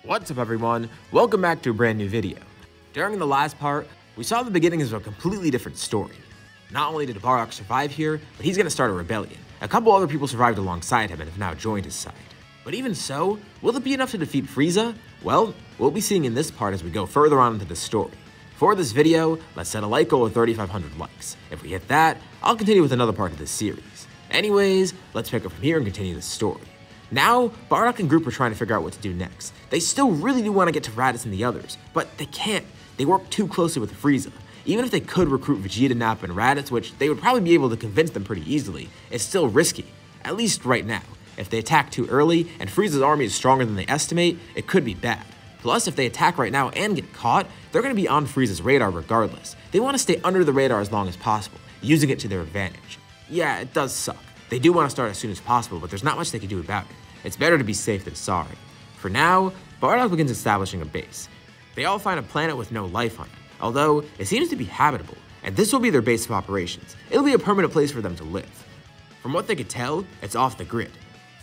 What's up everyone, welcome back to a brand new video. During the last part, we saw the beginnings of a completely different story. Not only did Bardock survive here, but he's going to start a rebellion. A couple other people survived alongside him and have now joined his side. But even so, will it be enough to defeat Frieza? Well, we'll be seeing in this part as we go further on into the story. For this video, let's set a like goal of 3,500 likes. If we hit that, I'll continue with another part of this series. Anyways, let's pick up from here and continue the story. Now, Bardock and group are trying to figure out what to do next. They still really do want to get to Raditz and the others, but they can't. They work too closely with Frieza. Even if they could recruit Vegeta, Nappa, and Raditz, which they would probably be able to convince them pretty easily, it's still risky, at least right now. If they attack too early, and Frieza's army is stronger than they estimate, it could be bad. Plus, if they attack right now and get caught, they're going to be on Frieza's radar regardless. They want to stay under the radar as long as possible, using it to their advantage. Yeah, it does suck. They do want to start as soon as possible, but there's not much they can do about it. It's better to be safe than sorry. For now, Bardock begins establishing a base. They all find a planet with no life on it, although it seems to be habitable, and this will be their base of operations. It'll be a permanent place for them to live. From what they could tell, it's off the grid.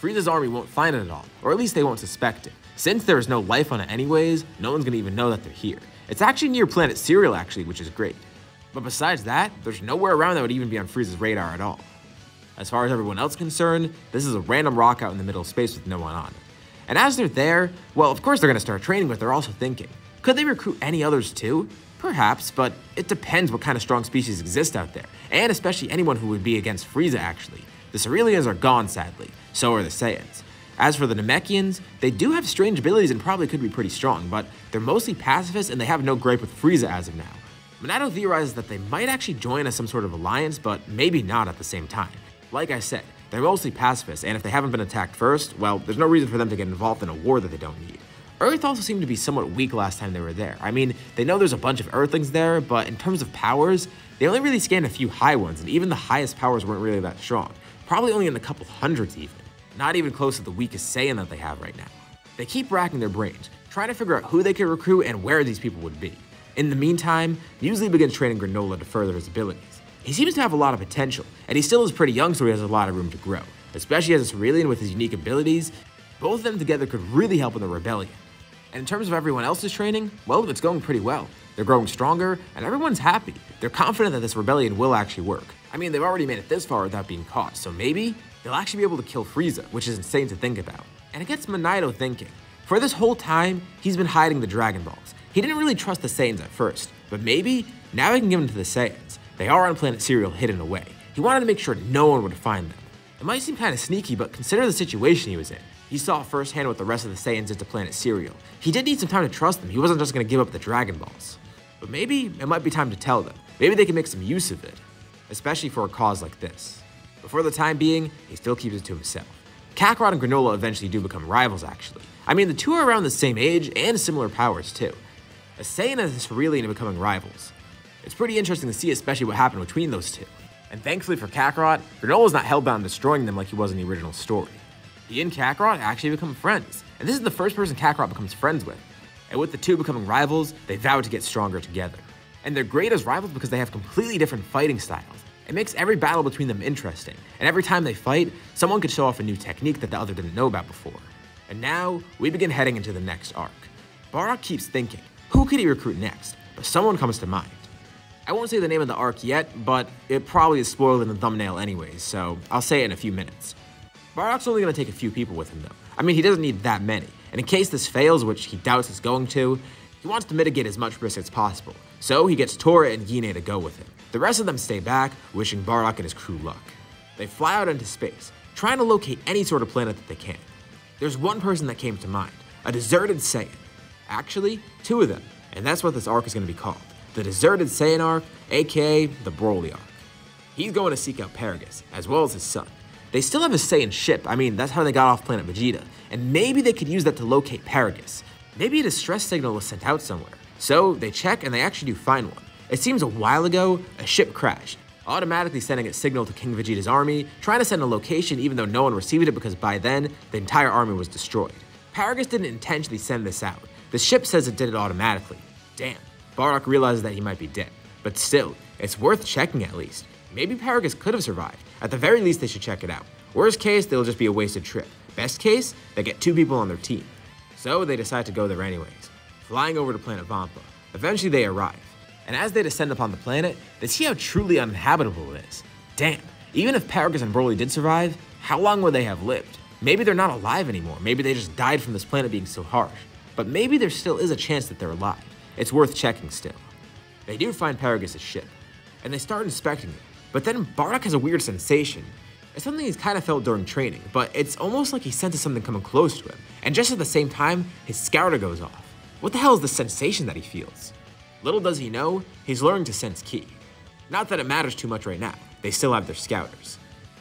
Frieza's army won't find it at all, or at least they won't suspect it. Since there is no life on it anyways, no one's gonna even know that they're here. It's actually near planet Cereal actually, which is great. But besides that, there's nowhere around that would even be on Frieza's radar at all. As far as everyone else concerned, this is a random rock out in the middle of space with no one on it. And as they're there, well, of course they're gonna start training, but they're also thinking, could they recruit any others too? Perhaps, but it depends what kind of strong species exist out there, and especially anyone who would be against Frieza actually. The Cerealians are gone sadly, so are the Saiyans. As for the Namekians, they do have strange abilities and probably could be pretty strong, but they're mostly pacifists and they have no gripe with Frieza as of now. Minato theorizes that they might actually join as some sort of alliance, but maybe not at the same time. Like I said, they're mostly pacifists, and if they haven't been attacked first, well, there's no reason for them to get involved in a war that they don't need. Earth also seemed to be somewhat weak last time they were there. I mean, they know there's a bunch of Earthlings there, but in terms of powers, they only really scanned a few high ones, and even the highest powers weren't really that strong. Probably only in the couple hundreds even. Not even close to the weakest Saiyan that they have right now. They keep racking their brains, trying to figure out who they could recruit and where these people would be. In the meantime, Muesli begins training Granola to further his abilities. He seems to have a lot of potential, and he still is pretty young, so he has a lot of room to grow. Especially as a Cerealian with his unique abilities, both of them together could really help in the rebellion. And in terms of everyone else's training, well, it's going pretty well. They're growing stronger, and everyone's happy. They're confident that this rebellion will actually work. I mean, they've already made it this far without being caught, so maybe they'll actually be able to kill Frieza, which is insane to think about. And it gets Minato thinking. For this whole time, he's been hiding the Dragon Balls. He didn't really trust the Saiyans at first, but maybe now he can give them to the Saiyans. They are on planet Cereal hidden away. He wanted to make sure no one would find them. It might seem kind of sneaky, but consider the situation he was in. He saw firsthand what the rest of the Saiyans did to planet Cereal. He did need some time to trust them. He wasn't just going to give up the Dragon Balls. But maybe it might be time to tell them. Maybe they can make some use of it, especially for a cause like this. But for the time being, he still keeps it to himself. Kakarot and Granola eventually do become rivals actually. I mean, the two are around the same age and similar powers too. A Saiyan and a Cerealian are becoming rivals. It's pretty interesting to see especially what happened between those two. And thankfully for Kakarot, Granola's not hellbound destroying them like he was in the original story. He and Kakarot actually become friends, and this is the first person Kakarot becomes friends with. And with the two becoming rivals, they vow to get stronger together. And they're great as rivals because they have completely different fighting styles. It makes every battle between them interesting, and every time they fight, someone could show off a new technique that the other didn't know about before. And now, we begin heading into the next arc. Bardock keeps thinking, who could he recruit next? But someone comes to mind. I won't say the name of the arc yet, but it probably is spoiled in the thumbnail anyways, so I'll say it in a few minutes. Bardock's only going to take a few people with him though. I mean, he doesn't need that many, and in case this fails, which he doubts it's going to, he wants to mitigate as much risk as possible. So he gets Tora and Gine to go with him. The rest of them stay back, wishing Bardock and his crew luck. They fly out into space, trying to locate any sort of planet that they can. There's one person that came to mind, a deserted Saiyan. Actually, two of them, and that's what this arc is going to be called. The Deserted Saiyan arc, aka the Broly arc. He's going to seek out Paragus, as well as his son. They still have a Saiyan ship, I mean, that's how they got off planet Vegeta, and maybe they could use that to locate Paragus. Maybe a distress signal was sent out somewhere. So they check and they actually do find one. It seems a while ago, a ship crashed, automatically sending its signal to King Vegeta's army, trying to send a location even though no one received it because by then, the entire army was destroyed. Paragus didn't intentionally send this out. The ship says it did it automatically. Damn. Bardock realizes that he might be dead, but still, it's worth checking at least. Maybe Paragus could have survived. At the very least, they should check it out. Worst case, they'll just be a wasted trip. Best case, they get two people on their team. So they decide to go there anyways, flying over to planet Vampa. Eventually they arrive, and as they descend upon the planet, they see how truly uninhabitable it is. Damn, even if Paragus and Broly did survive, how long would they have lived? Maybe they're not alive anymore, maybe they just died from this planet being so harsh. But maybe there still is a chance that they're alive. It's worth checking still. They do find Paragus' ship, and they start inspecting it. But then Bardock has a weird sensation. It's something he's kind of felt during training, but it's almost like he senses something coming close to him. And just at the same time, his scouter goes off. What the hell is the sensation that he feels? Little does he know, he's learning to sense ki. Not that it matters too much right now. They still have their scouters.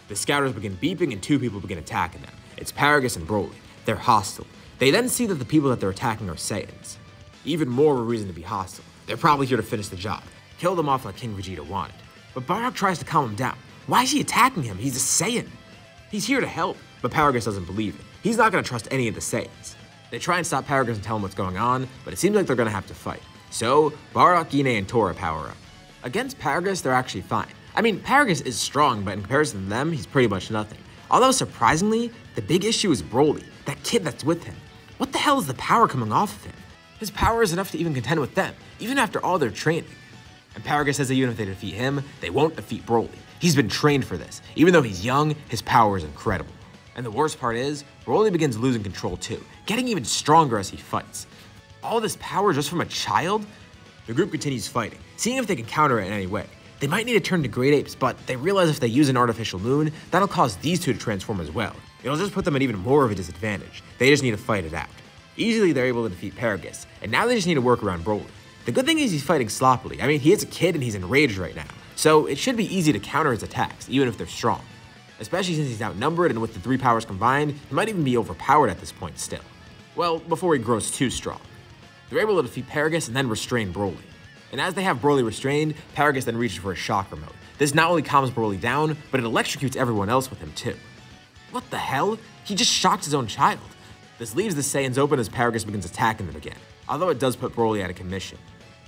The scouters begin beeping and two people begin attacking them. It's Paragus and Broly. They're hostile. They then see that the people that they're attacking are Saiyans. Even more of a reason to be hostile. They're probably here to finish the job. Kill them off like King Vegeta wanted. But Bardock tries to calm him down. Why is he attacking him? He's a Saiyan. He's here to help, but Paragus doesn't believe it. He's not going to trust any of the Saiyans. They try and stop Paragus and tell him what's going on, but it seems like they're going to have to fight. So, Bardock, Ine, and Tora power up. Against Paragus, they're actually fine. I mean, Paragus is strong, but in comparison to them, he's pretty much nothing. Although, surprisingly, the big issue is Broly, that kid that's with him. What the hell is the power coming off of him? His power is enough to even contend with them, even after all their training. And Paragus says that even if they defeat him, they won't defeat Broly. He's been trained for this. Even though he's young, his power is incredible. And the worst part is, Broly begins losing control too, getting even stronger as he fights. All this power just from a child? The group continues fighting, seeing if they can counter it in any way. They might need to turn to great apes, but they realize if they use an artificial moon, that'll cause these two to transform as well. It'll just put them at even more of a disadvantage. They just need to fight it out. Easily they're able to defeat Paragus, and now they just need to work around Broly. The good thing is he's fighting sloppily. I mean, he is a kid and he's enraged right now, so it should be easy to counter his attacks, even if they're strong. Especially since he's outnumbered, and with the three powers combined, he might even be overpowered at this point still. Well, before he grows too strong. They're able to defeat Paragus and then restrain Broly. And as they have Broly restrained, Paragus then reaches for a chakra mode. This not only calms Broly down, but it electrocutes everyone else with him too. What the hell? He just shocked his own child. This leaves the Saiyans open as Paragus begins attacking them again, although it does put Broly out of commission.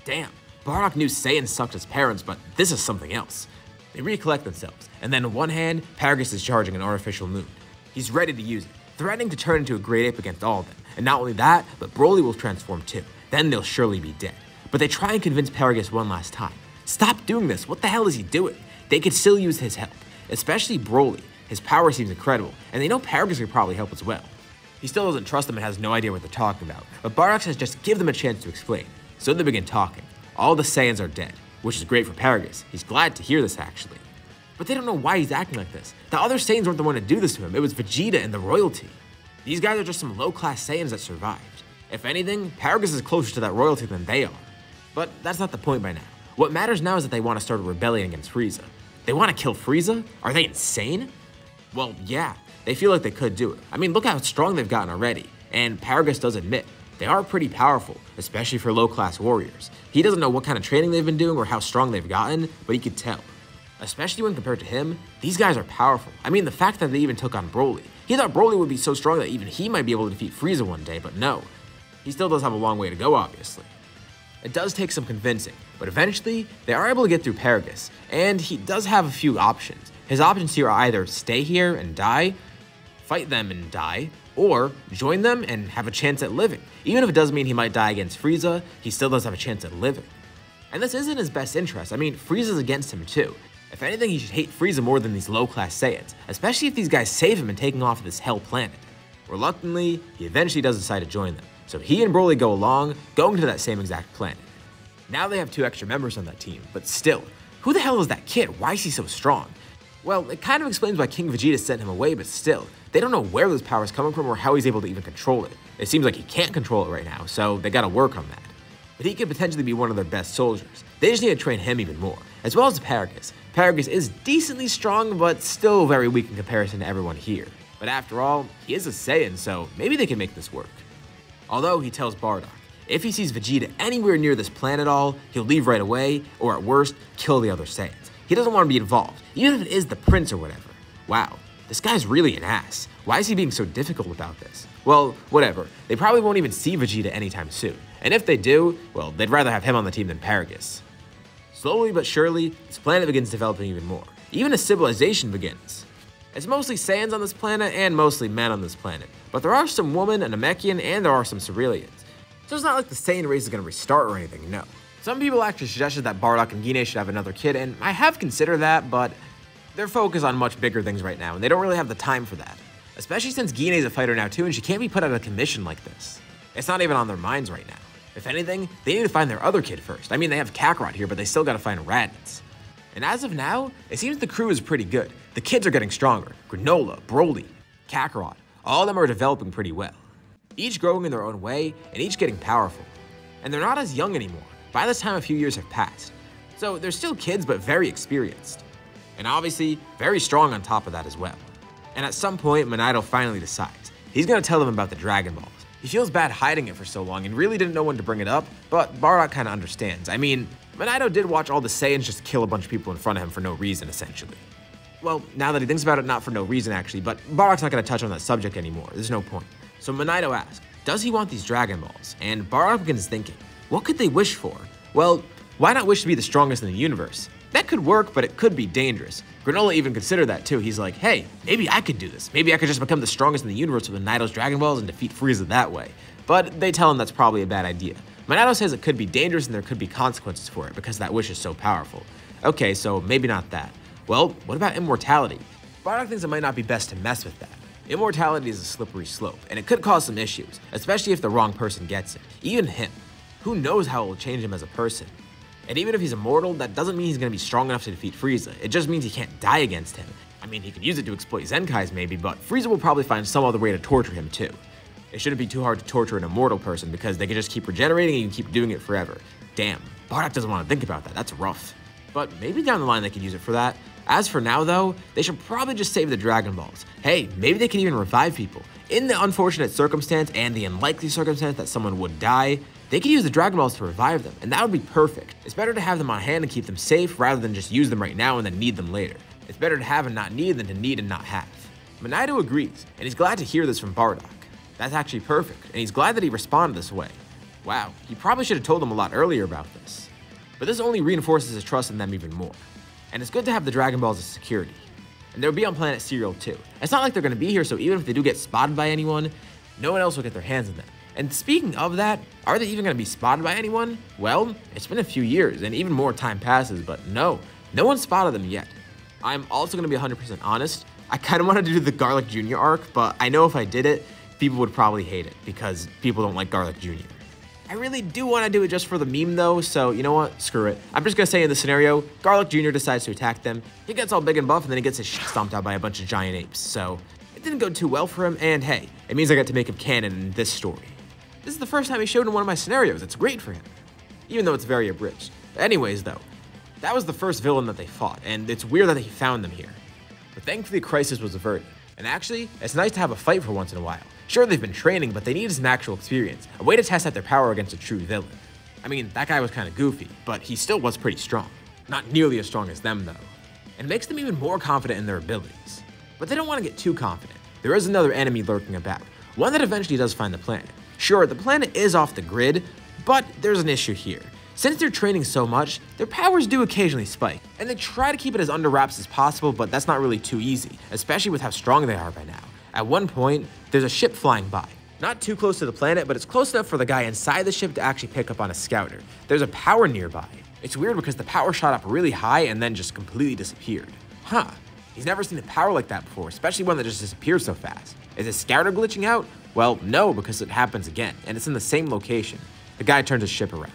Damn, Bardock knew Saiyans sucked his parents, but this is something else. They recollect themselves, and then in one hand, Paragus is charging an artificial moon. He's ready to use it, threatening to turn into a great ape against all of them. And not only that, but Broly will transform too. Then they'll surely be dead. But they try and convince Paragus one last time. Stop doing this, what the hell is he doing? They could still use his help, especially Broly. His power seems incredible, and they know Paragus could probably help as well. He still doesn't trust them and has no idea what they're talking about, but Bardock says just give them a chance to explain. So they begin talking. All the Saiyans are dead, which is great for Paragus. He's glad to hear this actually. But they don't know why he's acting like this. The other Saiyans weren't the one to do this to him, it was Vegeta and the royalty. These guys are just some low-class Saiyans that survived. If anything, Paragus is closer to that royalty than they are. But that's not the point by now. What matters now is that they want to start a rebellion against Frieza. They want to kill Frieza? Are they insane? Well, yeah, they feel like they could do it. I mean, look how strong they've gotten already. And Paragus does admit, they are pretty powerful, especially for low-class warriors. He doesn't know what kind of training they've been doing or how strong they've gotten, but he could tell. Especially when compared to him, these guys are powerful. I mean, the fact that they even took on Broly. He thought Broly would be so strong that even he might be able to defeat Frieza one day, but no. He still does have a long way to go, obviously. It does take some convincing, but eventually, they are able to get through Paragus, and he does have a few options. His options here are either stay here and die, fight them and die, or join them and have a chance at living. Even if it does mean he might die against Frieza, he still does have a chance at living. And this isn't his best interest. I mean, Frieza's against him too. If anything, he should hate Frieza more than these low-class Saiyans, especially if these guys save him and take him off of this hell planet. Reluctantly, he eventually does decide to join them, so he and Broly go along, going to that same exact planet. Now they have 2 extra members on that team, but still, who the hell is that kid? Why is he so strong? Well, it kind of explains why King Vegeta sent him away, but still, they don't know where those powers coming from or how he's able to even control it. It seems like he can't control it right now, so they gotta work on that. But he could potentially be one of their best soldiers. They just need to train him even more, as well as Paragus. Paragus is decently strong, but still very weak in comparison to everyone here. But after all, he is a Saiyan, so maybe they can make this work. Although he tells Bardock, if he sees Vegeta anywhere near this planet at all, he'll leave right away, or at worst, kill the other Saiyans. He doesn't want to be involved, even if it is the prince or whatever. Wow, this guy's really an ass. Why is he being so difficult about this? Well, whatever. They probably won't even see Vegeta anytime soon. And if they do, well, they'd rather have him on the team than Paragus. Slowly but surely, this planet begins developing even more. Even a civilization begins. It's mostly Saiyans on this planet and mostly men on this planet, but there are some women, a Namekian, and there are some Cerealians. So it's not like the Saiyan race is going to restart or anything, no. Some people actually suggested that Bardock and Gine should have another kid, and I have considered that, but they're focused on much bigger things right now, and they don't really have the time for that. Especially since Gine's a fighter now too, and she can't be put out of commission like this. It's not even on their minds right now. If anything, they need to find their other kid first. I mean, they have Kakarot here, but they still gotta find Raditz. And as of now, it seems the crew is pretty good. The kids are getting stronger. Granola, Broly, Kakarot, all of them are developing pretty well. Each growing in their own way, and each getting powerful. And they're not as young anymore. By this time, a few years have passed. So they're still kids, but very experienced. And obviously, very strong on top of that as well. And at some point, Monaido finally decides. He's gonna tell them about the Dragon Balls. He feels bad hiding it for so long and really didn't know when to bring it up, but Bardock kinda understands. I mean, Monaido did watch all the Saiyans just kill a bunch of people in front of him for no reason, essentially. Well, now that he thinks about it, not for no reason actually, but Bardock's not gonna touch on that subject anymore. There's no point. So Monaido asks, does he want these Dragon Balls? And Bardock begins thinking, what could they wish for? Well, why not wish to be the strongest in the universe? That could work, but it could be dangerous. Granola even considered that too. He's like, hey, maybe I could do this. Maybe I could just become the strongest in the universe with Monaido's Dragon Balls and defeat Frieza that way. But they tell him that's probably a bad idea. Monaido says it could be dangerous and there could be consequences for it because that wish is so powerful. Okay, so maybe not that. Well, what about immortality? Bardock thinks it might not be best to mess with that. Immortality is a slippery slope, and it could cause some issues, especially if the wrong person gets it. Even him. Who knows how it will change him as a person? And even if he's immortal, that doesn't mean he's going to be strong enough to defeat Frieza. It just means he can't die against him. I mean, he could use it to exploit Zenkais maybe, but Frieza will probably find some other way to torture him too. It shouldn't be too hard to torture an immortal person because they can just keep regenerating and you can keep doing it forever. Damn, Bardock doesn't want to think about that. That's rough. But maybe down the line they could use it for that. As for now though, they should probably just save the Dragon Balls. Hey, maybe they can even revive people. In the unfortunate circumstance and the unlikely circumstance that someone would die, they could use the Dragon Balls to revive them, and that would be perfect. It's better to have them on hand and keep them safe rather than just use them right now and then need them later. It's better to have and not need than to need and not have. Monaido agrees, and he's glad to hear this from Bardock. That's actually perfect, and he's glad that he responded this way. Wow, he probably should have told them a lot earlier about this. But this only reinforces his trust in them even more. And it's good to have the Dragon Balls as security. And they'll be on planet Cereal too. It's not like they're going to be here, so even if they do get spotted by anyone, no one else will get their hands on them. And speaking of that, are they even going to be spotted by anyone? Well, it's been a few years, and even more time passes, but no one spotted them yet. I'm also going to be 100% honest. I kind of wanted to do the Garlic Jr. arc, but I know if I did it, people would probably hate it, because people don't like Garlic Jr. I really do want to do it just for the meme though, so you know what? Screw it. I'm just going to say in this scenario, Garlic Jr. decides to attack them. He gets all big and buff, and then he gets his shit stomped out by a bunch of giant apes, so it didn't go too well for him, and hey, it means I got to make him canon in this story. This is the first time he showed in one of my scenarios. It's great for him, even though it's very abridged. Anyways though, that was the first villain that they fought, and it's weird that he found them here. But thankfully the crisis was averted. And actually, it's nice to have a fight for once in a while. Sure, they've been training, but they needed some actual experience, a way to test out their power against a true villain. I mean, that guy was kind of goofy, but he still was pretty strong. Not nearly as strong as them though. And it makes them even more confident in their abilities. But they don't want to get too confident. There is another enemy lurking about, one that eventually does find the planet. Sure, the planet is off the grid, but there's an issue here. Since they're training so much, their powers do occasionally spike, and they try to keep it as under wraps as possible, but that's not really too easy, especially with how strong they are by now. At one point, there's a ship flying by. Not too close to the planet, but it's close enough for the guy inside the ship to actually pick up on a scouter. There's a power nearby. It's weird because the power shot up really high and then just completely disappeared. Huh, he's never seen a power like that before, especially one that just disappears so fast. Is his scouter glitching out? Well, no, because it happens again, and it's in the same location. The guy turns his ship around.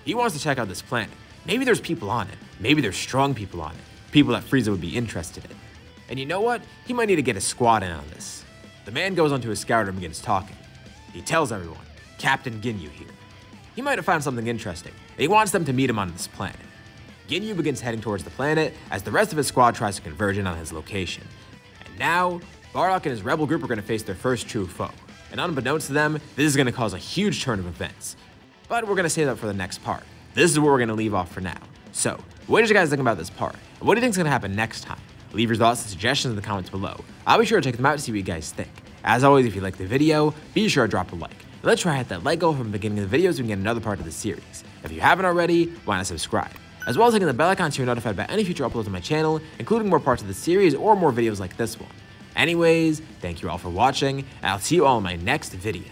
He wants to check out this planet. Maybe there's people on it. Maybe there's strong people on it. People that Frieza would be interested in. And you know what? He might need to get a squad in on this. The man goes onto his scouter and begins talking. He tells everyone, Captain Ginyu here. He might have found something interesting, and he wants them to meet him on this planet. Ginyu begins heading towards the planet as the rest of his squad tries to converge in on his location. And now, Bardock and his rebel group are going to face their first true foe. And unbeknownst to them, this is going to cause a huge turn of events. But we're going to save that for the next part. This is where we're going to leave off for now. So, what did you guys think about this part? And what do you think is going to happen next time? Leave your thoughts and suggestions in the comments below. I'll be sure to check them out to see what you guys think. As always, if you liked the video, be sure to drop a like. And let's try to hit that like goal from the beginning of the video so we can get another part of the series. If you haven't already, why not subscribe? as well as hitting the bell icon so you're notified by any future uploads on my channel, including more parts of the series or more videos like this one. Anyways, thank you all for watching, and I'll see you all in my next video.